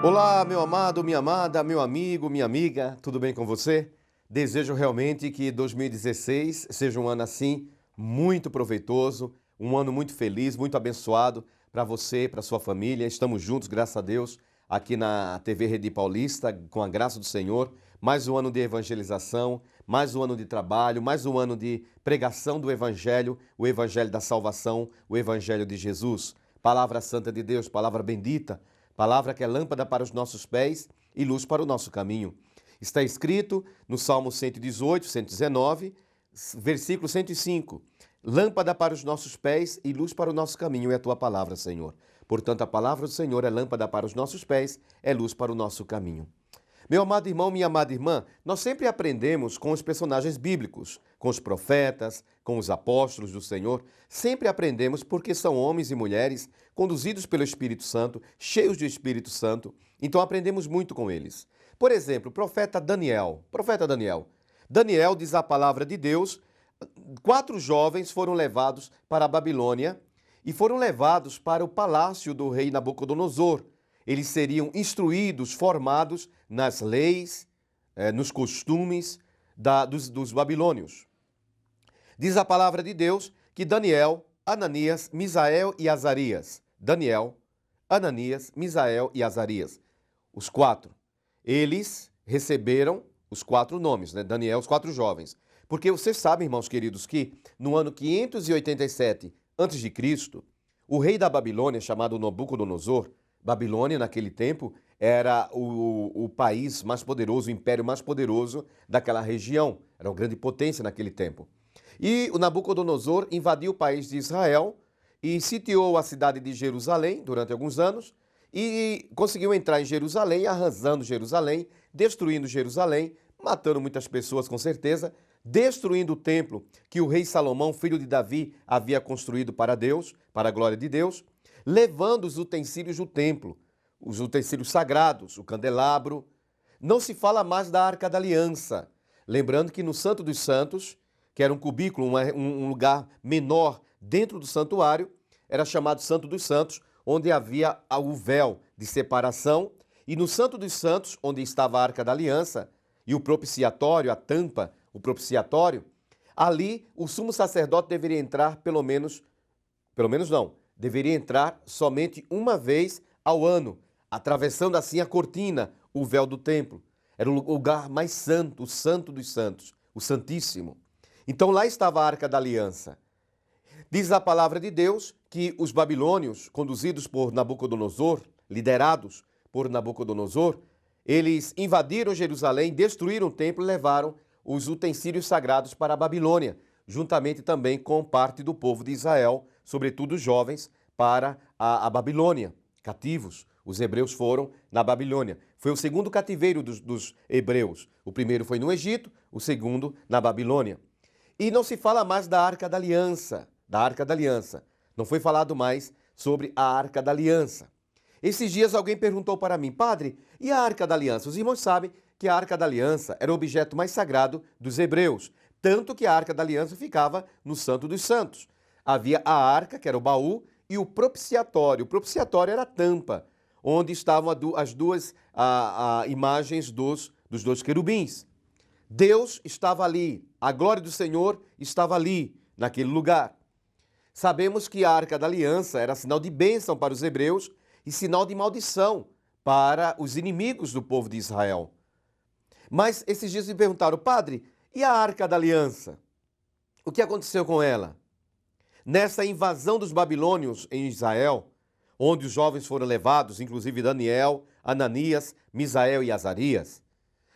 Olá, meu amado, minha amada, meu amigo, minha amiga, tudo bem com você? Desejo realmente que 2016 seja um ano assim muito proveitoso, um ano muito feliz, muito abençoado para você, para sua família. Estamos juntos, graças a Deus, aqui na TV Rede Paulista, com a graça do Senhor. Mais um ano de evangelização, mais um ano de trabalho, mais um ano de pregação do Evangelho, o Evangelho da salvação, o Evangelho de Jesus. Palavra santa de Deus, palavra bendita. Palavra que é lâmpada para os nossos pés e luz para o nosso caminho. Está escrito no Salmo 118, 119, versículo 105. Lâmpada para os nossos pés e luz para o nosso caminho é a tua palavra, Senhor. Portanto, a palavra do Senhor é lâmpada para os nossos pés, é luz para o nosso caminho. Meu amado irmão, minha amada irmã, nós sempre aprendemos com os personagens bíblicos, com os profetas, com os apóstolos do Senhor. Sempre aprendemos porque são homens e mulheres conduzidos pelo Espírito Santo, cheios de Espírito Santo. Então aprendemos muito com eles. Por exemplo, o profeta Daniel. Daniel diz a palavra de Deus, 4 jovens foram levados para a Babilônia e foram levados para o palácio do rei Nabucodonosor. Eles seriam instruídos, formados nas leis, nos costumes dos babilônios. Diz a palavra de Deus que Daniel, Ananias, Misael e Azarias. Daniel, Ananias, Misael e Azarias. Os 4. Eles receberam os 4 nomes, né? Daniel, os 4 jovens. Porque vocês sabem, irmãos queridos, que no ano 587 a.C., o rei da Babilônia, chamado Nabucodonosor, Babilônia, naquele tempo, era o país mais poderoso, o império mais poderoso daquela região. Era uma grande potência naquele tempo. E o Nabucodonosor invadiu o país de Israel e sitiou a cidade de Jerusalém durante alguns anos e conseguiu entrar em Jerusalém, arrasando Jerusalém, destruindo Jerusalém, matando muitas pessoas com certeza, destruindo o templo que o rei Salomão, filho de Davi, havia construído para Deus, para a glória de Deus, levando os utensílios do templo, os utensílios sagrados, o candelabro. Não se fala mais da Arca da Aliança. Lembrando que no Santo dos Santos, que era um cubículo, um lugar menor dentro do santuário, era chamado Santo dos Santos, onde havia o véu de separação. E no Santo dos Santos, onde estava a Arca da Aliança, e o propiciatório, a tampa, o propiciatório, ali o sumo sacerdote deveria entrar deveria entrar somente uma vez ao ano, atravessando assim a cortina, o véu do templo. Era o lugar mais santo, o Santo dos Santos, o Santíssimo. Então lá estava a Arca da Aliança. Diz a palavra de Deus que os babilônios, conduzidos por Nabucodonosor, liderados por Nabucodonosor, eles invadiram Jerusalém, destruíram o templo e levaram os utensílios sagrados para a Babilônia, juntamente também com parte do povo de Israel, sobretudo os jovens, para a Babilônia, cativos. Os hebreus foram na Babilônia. Foi o segundo cativeiro dos hebreus. O primeiro foi no Egito, o segundo na Babilônia. E não se fala mais da Arca da Aliança, Não foi falado mais sobre a Arca da Aliança. Esses dias alguém perguntou para mim, padre, e a Arca da Aliança? Os irmãos sabem que a Arca da Aliança era o objeto mais sagrado dos hebreus, tanto que a Arca da Aliança ficava no Santo dos Santos. Havia a arca, que era o baú, e o propiciatório. O propiciatório era a tampa, onde estavam as duas imagens dos 2 querubins. Deus estava ali, a glória do Senhor estava ali, naquele lugar. Sabemos que a Arca da Aliança era sinal de bênção para os hebreus e sinal de maldição para os inimigos do povo de Israel. Mas esses dias me perguntaram, padre, e a Arca da Aliança? O que aconteceu com ela? Nessa invasão dos babilônios em Israel, onde os jovens foram levados, inclusive Daniel, Ananias, Misael e Azarias,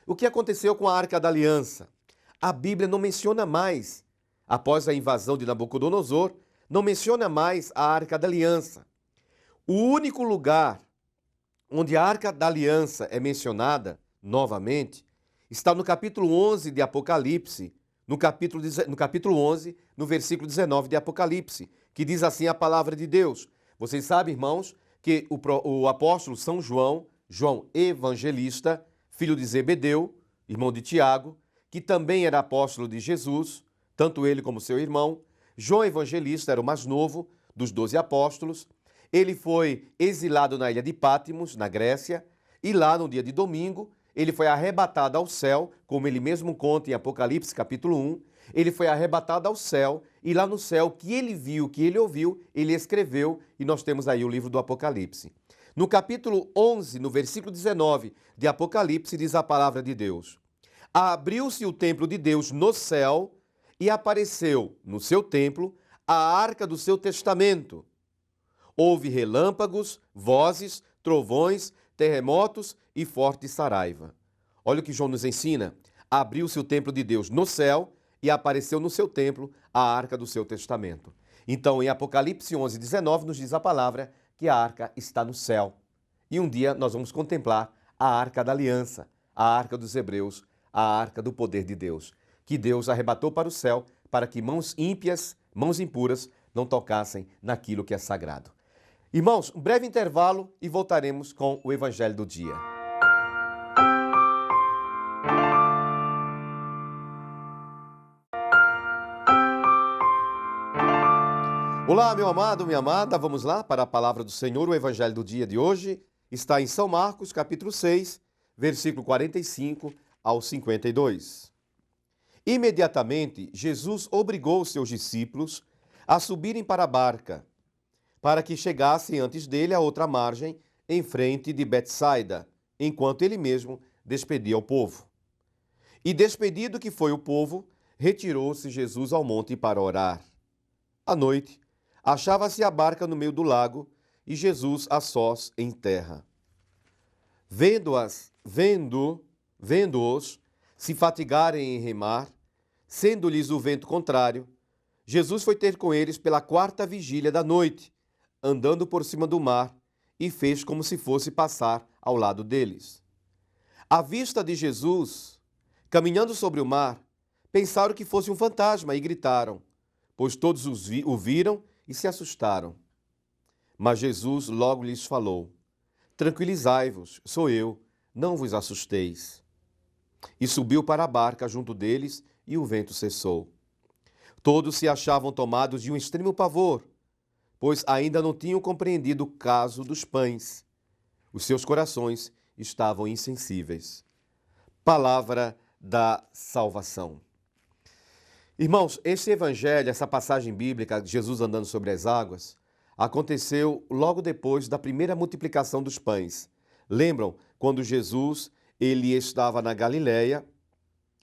o que aconteceu com a Arca da Aliança? A Bíblia não menciona mais, após a invasão de Nabucodonosor, não menciona mais a Arca da Aliança. O único lugar onde a Arca da Aliança é mencionada, novamente, está no capítulo 11 de Apocalipse, no capítulo 11, no versículo 19 de Apocalipse, que diz assim a palavra de Deus. Vocês sabem, irmãos, que o apóstolo São João, João Evangelista, filho de Zebedeu, irmão de Tiago, que também era apóstolo de Jesus, tanto ele como seu irmão. João Evangelista era o mais novo dos 12 apóstolos. Ele foi exilado na ilha de Pátimos, na Grécia, e lá no dia de domingo, ele foi arrebatado ao céu, como ele mesmo conta em Apocalipse capítulo 1. Ele foi arrebatado ao céu, e lá no céu, o que ele viu, o que ele ouviu, ele escreveu, e nós temos aí o livro do Apocalipse. No capítulo 11, no versículo 19 de Apocalipse, diz a palavra de Deus: abriu-se o templo de Deus no céu, e apareceu no seu templo a arca do seu testamento. Houve relâmpagos, vozes, trovões, terremotos e forte saraiva. Olha o que João nos ensina. Abriu-se o templo de Deus no céu e apareceu no seu templo a arca do seu testamento. Então, em Apocalipse 11, 19, nos diz a palavra que a arca está no céu. E um dia nós vamos contemplar a arca da aliança, a arca dos hebreus, a arca do poder de Deus, que Deus arrebatou para o céu para que mãos ímpias, mãos impuras, não tocassem naquilo que é sagrado. Irmãos, um breve intervalo e voltaremos com o Evangelho do dia. Olá, meu amado, minha amada, vamos lá para a palavra do Senhor. O Evangelho do dia de hoje está em São Marcos, capítulo 6, versículo 45 ao 52. Imediatamente, Jesus obrigou seus discípulos a subirem para a barca, para que chegassem antes dele à outra margem, em frente de Betsaida, enquanto ele mesmo despedia o povo. E despedido que foi o povo, retirou-se Jesus ao monte para orar. À noite, achava-se a barca no meio do lago e Jesus a sós em terra. Vendo-os se fatigarem em remar, sendo-lhes o vento contrário, Jesus foi ter com eles pela 4ª vigília da noite, andando por cima do mar, e fez como se fosse passar ao lado deles. À vista de Jesus, caminhando sobre o mar, pensaram que fosse um fantasma e gritaram, pois todos o viram e se assustaram. Mas Jesus logo lhes falou: tranquilizai-vos, sou eu, não vos assusteis. E subiu para a barca junto deles, e o vento cessou. Todos se achavam tomados de um extremo pavor, pois ainda não tinham compreendido o caso dos pães. Os seus corações estavam insensíveis. Palavra da salvação. Irmãos, esse evangelho, essa passagem bíblica de Jesus andando sobre as águas, aconteceu logo depois da primeira multiplicação dos pães. Lembram quando Jesus ele estava na Galileia,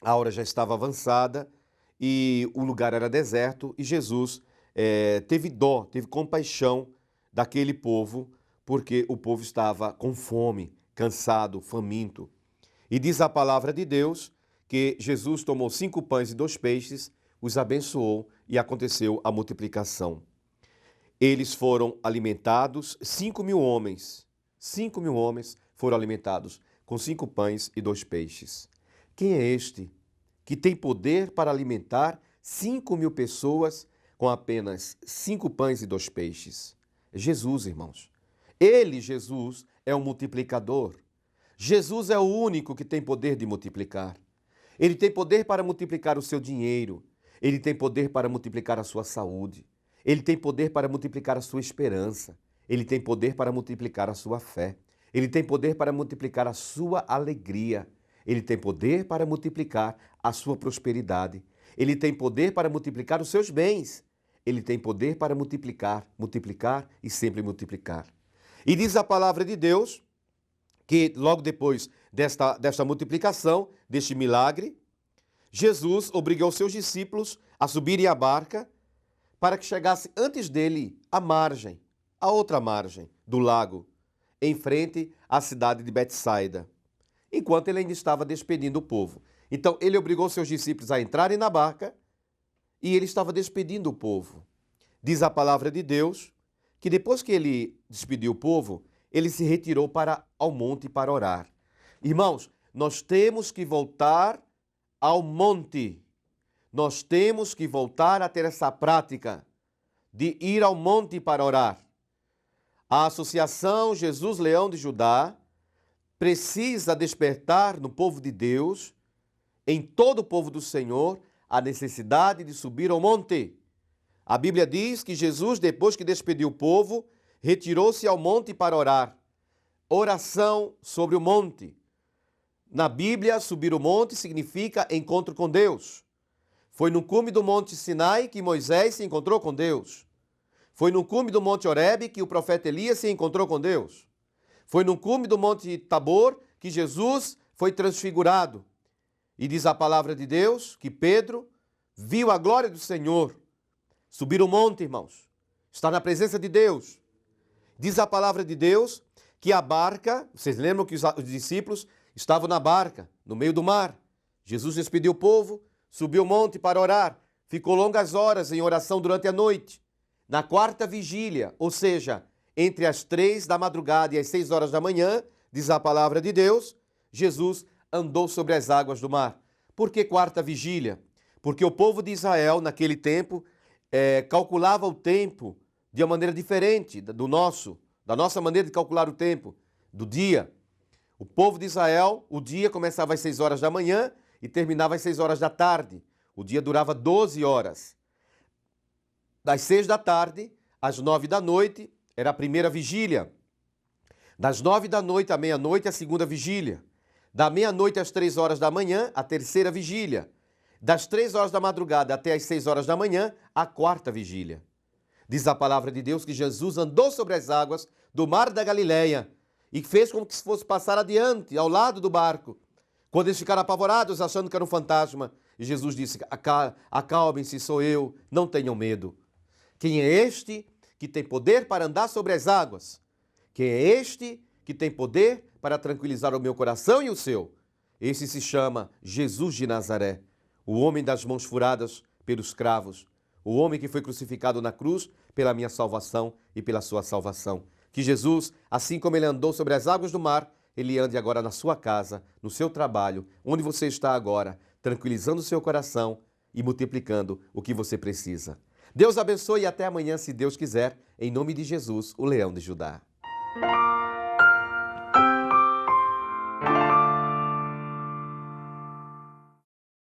a hora já estava avançada e o lugar era deserto, e Jesus teve dó, teve compaixão daquele povo, porque o povo estava com fome, cansado, faminto. E diz a palavra de Deus que Jesus tomou 5 pães e 2 peixes, os abençoou e aconteceu a multiplicação. Eles foram alimentados, 5.000 homens. 5.000 homens foram alimentados com 5 pães e 2 peixes. Quem é este que tem poder para alimentar 5.000 pessoas com apenas 5 pães e 2 peixes? Jesus, irmãos. Ele, Jesus, é o multiplicador. Jesus é o único que tem poder de multiplicar. Ele tem poder para multiplicar o seu dinheiro. Ele tem poder para multiplicar a sua saúde. Ele tem poder para multiplicar a sua esperança. Ele tem poder para multiplicar a sua fé. Ele tem poder para multiplicar a sua alegria. Ele tem poder para multiplicar a sua prosperidade. Ele tem poder para multiplicar os seus bens. Ele tem poder para multiplicar, multiplicar e sempre multiplicar. E diz a palavra de Deus que logo depois desta multiplicação, deste milagre, Jesus obrigou seus discípulos a subirem à barca para que chegasse antes dele à margem, a outra margem do lago, em frente à cidade de Betsaida, enquanto ele ainda estava despedindo o povo. Então, ele obrigou seus discípulos a entrarem na barca e ele estava despedindo o povo. Diz a palavra de Deus que depois que ele despediu o povo, ele se retirou ao monte para orar. Irmãos, nós temos que voltar ao monte. Nós temos que voltar a ter essa prática de ir ao monte para orar. A Associação Jesus Leão de Judá precisa despertar no povo de Deus em todo o povo do Senhor a necessidade de subir ao monte. A Bíblia diz que Jesus, depois que despediu o povo, retirou-se ao monte para orar. Oração sobre o monte. Na Bíblia, subir o monte significa encontro com Deus. Foi no cume do monte Sinai que Moisés se encontrou com Deus. Foi no cume do monte Horebe que o profeta Elias se encontrou com Deus. Foi no cume do monte Tabor que Jesus foi transfigurado. E diz a palavra de Deus que Pedro viu a glória do Senhor. Subir o monte, irmãos, está na presença de Deus. Diz a palavra de Deus que a barca, vocês lembram que os discípulos estavam na barca, no meio do mar. Jesus despediu o povo, subiu o monte para orar, ficou longas horas em oração durante a noite. Na quarta vigília, ou seja, entre as 3 da madrugada e as 6 horas da manhã, diz a palavra de Deus, Jesus andou sobre as águas do mar. Por que quarta vigília? Porque o povo de Israel, naquele tempo, calculava o tempo de uma maneira diferente da nossa maneira de calcular o tempo, do dia. O povo de Israel, o dia começava às 6 horas da manhã e terminava às 6 horas da tarde. O dia durava 12 horas. Das 6 da tarde às 9 da noite era a primeira vigília. Das 9 da noite à meia-noite, a segunda vigília. Da meia-noite às 3 horas da manhã, a terceira vigília. Das 3 horas da madrugada até às 6 horas da manhã, a quarta vigília. Diz a palavra de Deus que Jesus andou sobre as águas do mar da Galileia e fez como que se fosse passar adiante, ao lado do barco. Quando eles ficaram apavorados, achando que era um fantasma, e Jesus disse, acalmem-se, sou eu, não tenham medo. Quem é este que tem poder para andar sobre as águas? Quem é este que tem poder para tranquilizar o meu coração e o seu? Esse se chama Jesus de Nazaré, o homem das mãos furadas pelos cravos, o homem que foi crucificado na cruz pela minha salvação e pela sua salvação. Que Jesus, assim como ele andou sobre as águas do mar, ele ande agora na sua casa, no seu trabalho, onde você está agora, tranquilizando o seu coração e multiplicando o que você precisa. Deus abençoe e até amanhã, se Deus quiser, em nome de Jesus, o Leão de Judá.